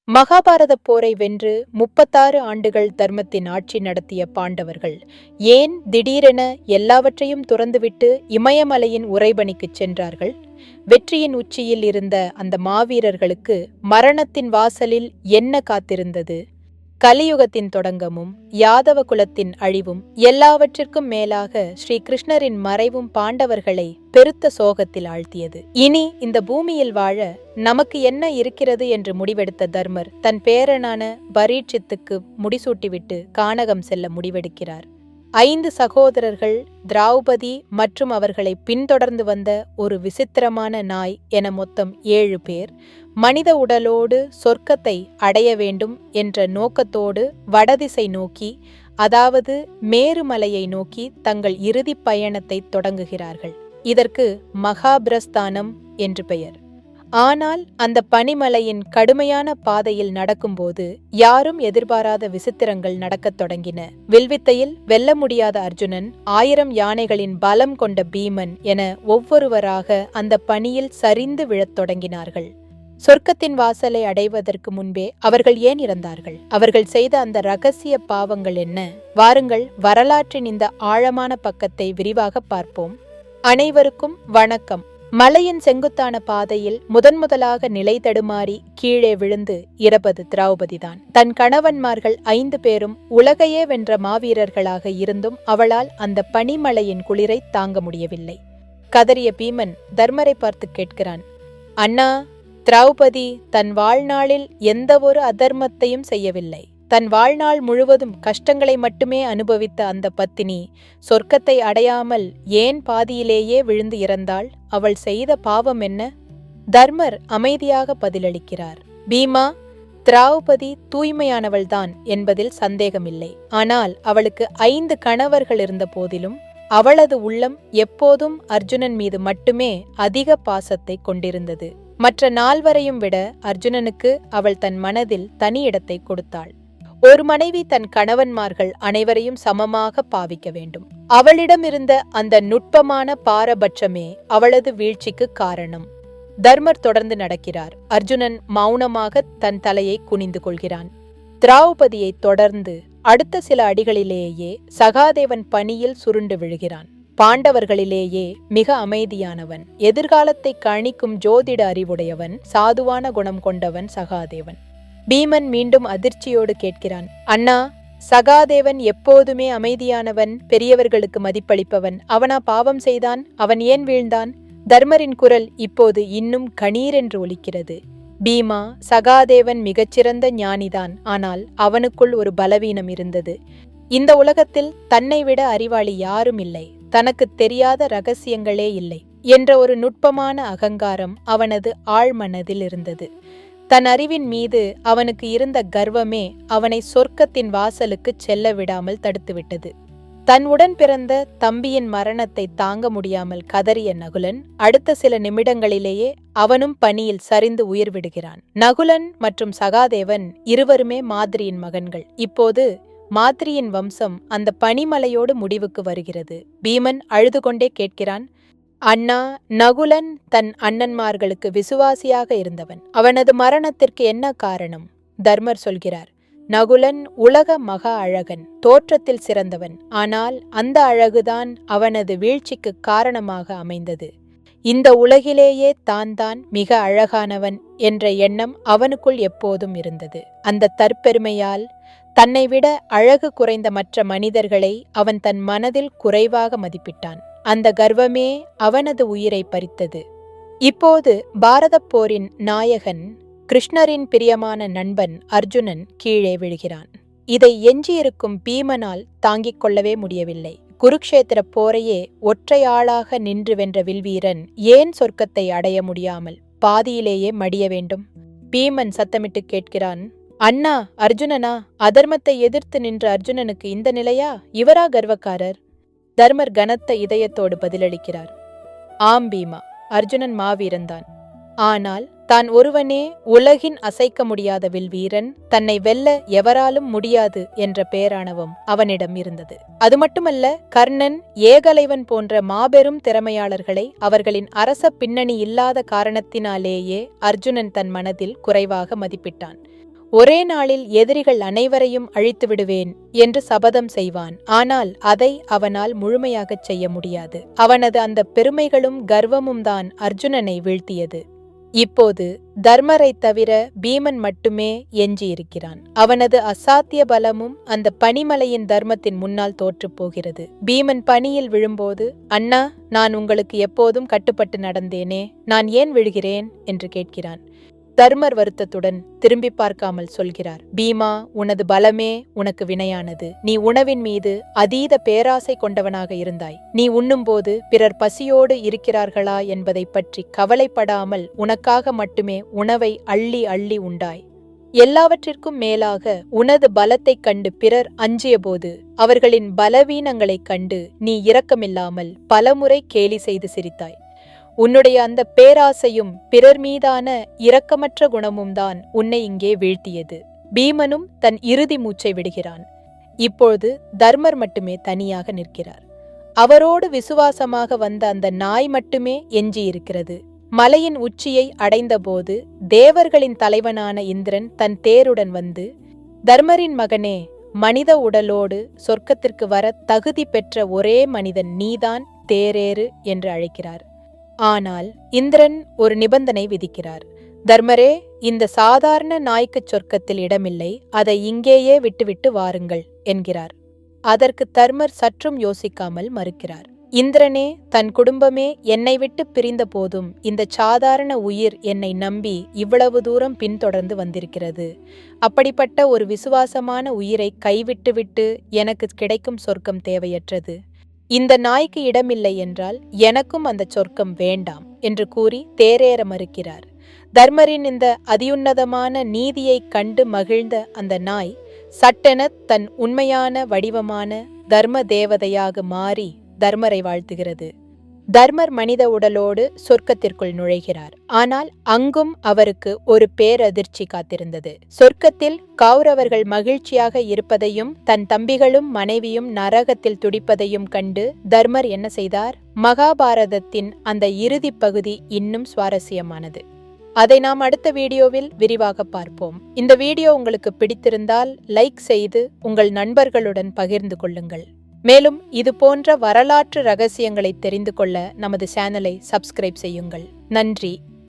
மகாபாரத போரை வென்று 36 ஆண்டுகள் தர்மத்தின் ஆட்சி நடத்திய பாண்டவர்கள் ஏன் திடீரென எல்லாவற்றையும் துறந்துவிட்டு இமயமலையின் உறைபனிக்குச் சென்றார்கள்? வெற்றியின் உச்சியில் இருந்த அந்த மாவீரர்களுக்கு மரணத்தின் வாசலில் என்ன காத்திருந்தது? கலியுகத்தின் தொடங்கமும் யாதவ குலத்தின் அழிவும் எல்லாவற்றிற்கும் மேலாக ஸ்ரீ கிருஷ்ணரின் மறைவும் பாண்டவர்களை பெருத்த சோகத்தில் ஆழ்த்தியது. இனி இந்த பூமியில் வாழ நமக்கு என்ன இருக்கிறது என்று முடிவெடுத்த தர்மர் தன் பேரனான பரீட்சித்துக்கு முடிசூட்டிவிட்டு கானகம் செல்ல முடிவெடுக்கிறார். 5 சகோதரர்கள், திரௌபதி மற்றும் அவர்களை பின்தொடர்ந்து வந்த ஒரு விசித்திரமான நாய் என மொத்தம் 7 பேர் மனித உடலோடு சொர்க்கத்தை அடைய வேண்டும் என்ற நோக்கத்தோடு வடதிசை நோக்கி, அதாவது மேருமலையை நோக்கி தங்கள் இறுதிப் பயணத்தை தொடங்குகிறார்கள். இதற்கு மகாபிரஸ்தானம் என்று பெயர். ஆனால் அந்த பனிமலையின் கடுமையான பாதையில் நடக்கும்போது யாரும் எதிர்பாராத விசித்திரங்கள் நடக்கத் தொடங்கின. வில்வித்தையில் வெல்ல முடியாத அர்ஜுனன், 1000 யானைகளின் பலம் கொண்ட பீமன் என ஒவ்வொருவராக அந்த பனியில் சரிந்து விழத் தொடங்கினார்கள். சொர்க்கத்தின் வாசலை அடைவதற்கு முன்பே அவர்கள் ஏன் இறந்தார்கள்? அவர்கள் செய்த அந்த இரகசிய பாவங்கள் என்ன? வாருங்கள், வரலாற்றின் இந்த ஆழமான பக்கத்தை விரிவாக பார்ப்போம். அனைவருக்கும் வணக்கம். மலையின் செங்குத்தான பாதையில் முதன்முதலாக நிலை தடுமாறி கீழே விழுந்து இறப்பது திரௌபதிதான். தன் கணவன்மார்கள் 5 பேரும் உலகையே வென்ற மாவீரர்களாக இருந்தும் அவளால் அந்த பனிமலையின் குளிரை தாங்க முடியவில்லை. கதறிய பீமன் தர்மரை பார்த்து கேட்கிறான், அண்ணா, திரௌபதி தன் வாழ்நாளில் எந்த ஒரு அதர்மத்தையும் செய்யவில்லை. தன் வாழ்நாள் முழுவதும் கஷ்டங்களை மட்டுமே அனுபவித்த அந்த பத்தினி சொர்க்கத்தை அடையாமல் ஏன் பாதியிலேயே விழுந்து இறந்தாள்? அவள் செய்த பாவம் என்ன? தர்மர் அமைதியாக பதிலளிக்கிறார். பீமா, திரௌபதி தூய்மையானவள்தான் என்பதில் சந்தேகமில்லை. ஆனால் அவளுக்கு 5 கணவர்கள் இருந்த போதிலும் அவளது உள்ளம் எப்போதும் அர்ஜுனன் மீது மட்டுமே அதிக பாசத்தை கொண்டிருந்தது. மற்ற 4வரையும் விட அர்ஜுனனுக்கு அவள் தன் மனதில் தனி இடத்தை கொடுத்தாள். ஒரு மனைவி தன் கணவன்மார்கள் அனைவரையும் சமமாக பாவிக்க வேண்டும். அவளிடமிருந்த அந்த நுட்பமான பாரபட்சமே அவளது வீழ்ச்சிக்கு காரணம். தர்மர் தொடர்ந்து நடக்கிறார். அர்ஜுனன் மௌனமாக தன் தலையை குனிந்து கொள்கிறான். திரௌபதியை தொடர்ந்து அடுத்த சில அடிகளிலேயே சகாதேவன் பனியில் சுருண்டு விழுகிறான். பாண்டவர்களிலேயே மிக அமைதியானவன், எதிர்காலத்தை கணிக்கும் ஜோதிட அறிவுடையவன், சாதுவான குணம் கொண்டவன் சகாதேவன். பீமன் மீண்டும் அதிர்ச்சியோடு கேட்கிறான், அண்ணா, சகாதேவன் எப்போதுமே அமைதியானவன், பெரியவர்களுக்கு மதிப்பளிப்பவன். அவனா பாவம் செய்தான்? அவன் ஏன் வீழ்ந்தான்? தர்மரின் குரல் இப்போது இன்னும் கணீரென்று ஒலிக்கிறது. பீமா, சகாதேவன் மிகச்சிறந்த ஞானிதான். ஆனால் அவனுக்குள் ஒரு பலவீனம் இருந்தது. இந்த உலகத்தில் தன்னை விட அறிவாளி யாரும் இல்லை, தனக்கு தெரியாத இரகசியங்களே இல்லை என்ற ஒரு நுட்பமான அகங்காரம் அவனது ஆழ்மனதில் இருந்தது. தன் அறிவின் மீது அவனுக்கு இருந்த கர்வமே அவனை சொர்க்கத்தின் வாசலுக்கு செல்ல விடாமல் தடுத்துவிட்டது. தன் உடன் பிறந்த தம்பியின் மரணத்தை தாங்க முடியாமல் கதறிய நகுலன் அடுத்த சில நிமிடங்களிலேயே அவனும் பனியில் சரிந்து உயிர் விடுகிறான். நகுலன் மற்றும் சகாதேவன் இருவருமே மாதிரியின் மகன்கள். இப்போது மாதிரியின் வம்சம் அந்த பனிமலையோடு முடிவுக்கு வருகிறது. பீமன் அழுது கொண்டே கேட்கிறான், அண்ணா, நகுலன் தன் அண்ணன்மார்களுக்கு விசுவாசியாக இருந்தவன். அவனது மரணத்திற்கு என்ன காரணம்? தர்மர் சொல்கிறார், நகுலன் உலக மகா அழகன், தோற்றத்தில் சிறந்தவன். ஆனால் அந்த அழகுதான் அவனது வீழ்ச்சிக்கு காரணமாக அமைந்தது. இந்த உலகிலேயே தான் மிக அழகானவன் என்ற எண்ணம் அவனுக்குள் எப்போதும் இருந்தது. அந்த தற்பெருமையால் தன்னை விட அழகு குறைந்த மற்ற மனிதர்களை அவன் தன் மனதில் குறைவாக மதிப்பிட்டான். அந்த கர்வமே அவனது உயிரை பறித்தது. இப்போது பாரதப் போரின் நாயகன், கிருஷ்ணரின் பிரியமான நண்பன் அர்ஜுனன் கீழே விழுகிறான். இதை எஞ்சியிருக்கும் பீமனால் தாங்கிக் கொள்ளவே முடியவில்லை. குருக்ஷேத்திர போரையே ஒற்றையாளாக நின்று வென்ற வில்வீரன் ஏன் சொர்க்கத்தை அடைய முடியாமல் பாதியிலேயே மடிய வேண்டும்? பீமன் சத்தமிட்டு கேட்கிறான், அண்ணா, அர்ஜுனனா? அதர்மத்தை எதிர்த்து நின்ற அர்ஜுனனுக்கு இந்த நிலையா? இவரா கர்வக்காரர்? தர்மர் கனத்த இதயத்தோடு பதிலளிக்கிறார், ஆம் பீமா, அர்ஜுனன் மாவீரன்தான். ஆனால் தான் ஒருவனே உலகின் அசைக்க முடியாத வில்வீரன், தன்னை வெல்ல எவராலும் முடியாது என்ற பேராணவம் அவனிடம் இருந்தது. அது மட்டுமல்ல, கர்ணன், ஏகலைவன் போன்ற மாபெரும் திறமையாளர்களை அவர்களின் அரச பின்னணி இல்லாத காரணத்தினாலேயே அர்ஜுனன் தன் மனதில் குறைவாக மதிப்பிட்டான். ஒரே நாளில் எதிரிகள் அனைவரையும் அழித்து விடுவேன் என்று சபதம் செய்வான். ஆனால் அதை அவனால் முழுமையாகச் செய்ய முடியாது. அவனது அந்த பெருமைகளும் கர்வமும் தான் அர்ஜுனனை வீழ்த்தியது. இப்போது தர்மரைத் தவிர பீமன் மட்டுமே எஞ்சியிருக்கிறான். அவனது அசாத்திய பலமும் அந்த பனிமலையின் தர்மத்தின் முன்னால் தோற்றுப் போகிறது. பீமன் பனியில் விழும்போது, அண்ணா, நான் உங்களுக்கு எப்போதும் கட்டுப்பட்டு நடந்தேனே, நான் ஏன் விழுகிறேன் என்று கேட்கிறான். தர்மர் வருத்தத்துடன் திரும்பி பார்க்காமல் சொல்கிறார், பீமா, உனது பலமே உனக்கு வினையானது. நீ உணவின் மீது அதீத பேராசை கொண்டவனாக இருந்தாய். நீ உண்ணும்போது பிறர் பசியோடு இருக்கிறார்களா என்பதை பற்றி கவலைப்படாமல் உனக்காக மட்டுமே உணவை அள்ளி அள்ளி உண்டாய். எல்லாவற்றிற்கும் மேலாக உனது பலத்தைக் கண்டு பிறர் அஞ்சியபோது அவர்களின் பலவீனங்களைக் கண்டு நீ இரக்கமில்லாமல் பலமுறை கேலி செய்து சிரித்தாய். உன்னுடைய அந்த பேராசையும் பிறர் மீதான இரக்கமற்ற குணமும் தான் உன்னை இங்கே வீழ்த்தியது. பீமனும் தன் இறுதி மூச்சை விடுகிறான். இப்பொழுது தர்மர் மட்டுமே தனியாக நிற்கிறார். அவரோடு விசுவாசமாக வந்த அந்த நாய் மட்டுமே எஞ்சியிருக்கிறது. மலையின் உச்சியை அடைந்தபோது தேவர்களின் தலைவனான இந்திரன் தன் தேருடன் வந்து, தர்மரின் மகனே, மனித உடலோடு சொர்க்கத்திற்கு வர தகுதி பெற்ற ஒரே மனிதன் நீதான், தேரேறு என்று அழைக்கிறார். ஆனால் இந்திரன் ஒரு நிபந்தனை விதிக்கிறார். தர்மரே, இந்த சாதாரண நாய்க்குச் சொர்க்கத்தில் இடமில்லை, அதை இங்கேயே விட்டுவிட்டு வாருங்கள் என்கிறார். அதற்கு தர்மர் சற்றும் யோசிக்காமல் மறுக்கிறார். இந்திரனே, தன் குடும்பமே என்னை விட்டு பிரிந்த போதும் இந்த சாதாரண உயிர் என்னை நம்பி இவ்வளவு தூரம் பின்தொடர்ந்து வந்திருக்கிறது. அப்படிப்பட்ட ஒரு விசுவாசமான உயிரை கைவிட்டுவிட்டு எனக்கு கிடைக்கும் சொர்க்கம் தேவையற்றது. இந்த நாய்க்கு இடமில்லை என்றால் எனக்கும் அந்த சொர்க்கம் வேண்டாம் என்று கூறி தேரேற மறுக்கிறார். தர்மரின் இந்த அதியுன்னதமான நீதியைக் கண்டு மகிழ்ந்த அந்த நாய் சட்டென தன் உண்மையான வடிவமான தர்ம தேவதையாக மாறி தர்மரை வாழ்த்துகிறது. தர்மர் மனித உடலோடு சொர்க்கத்திற்குள் நுழைகிறார். ஆனால் அங்கும் அவருக்கு ஒரு பேரதிர்ச்சி காத்திருந்தது. சொர்க்கத்தில் கௌரவர்கள் மகிழ்ச்சியாக இருப்பதையும் தன் தம்பிகளும் மனைவியும் நரகத்தில் துடிப்பதையும் கண்டு தர்மர் என்ன செய்தார்? மகாபாரதத்தின் அந்த இறுதி பகுதி இன்னும் சுவாரஸ்யமானது. அதை நாம் அடுத்த வீடியோவில் விரிவாக பார்ப்போம். இந்த வீடியோ உங்களுக்கு பிடித்திருந்தால் லைக் செய்து உங்கள் நண்பர்களுடன் பகிர்ந்து கொள்ளுங்கள். மேலும் இது போன்ற வரலாற்று ரகசியங்களை தெரிந்து கொள்ள நமது சேனலை சப்ஸ்கிரைப் செய்யுங்கள். நன்றி.